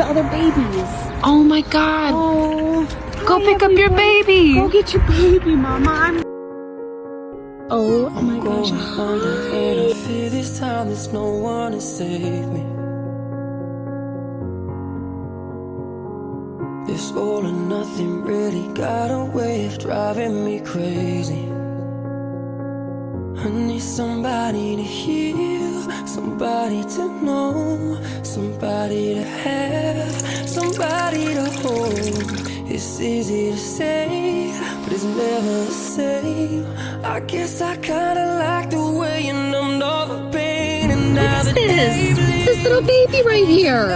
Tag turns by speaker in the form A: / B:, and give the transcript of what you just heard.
A: the other babies.
B: Oh my God.
A: Oh.
B: Go
A: Hi,
B: pick up your
A: everyone.
B: baby.
A: Go get your baby, Mama. Oh my gosh.
C: And I fear this time there's no one to save me. This all or nothing really got a way of driving me crazy. I need somebody to heal, somebody to know, somebody to have, somebody to hold. It's easy to say, but it's never the same. I guess I kinda like the way you numbed all the pain. And now
B: What is this? What's this little baby right here?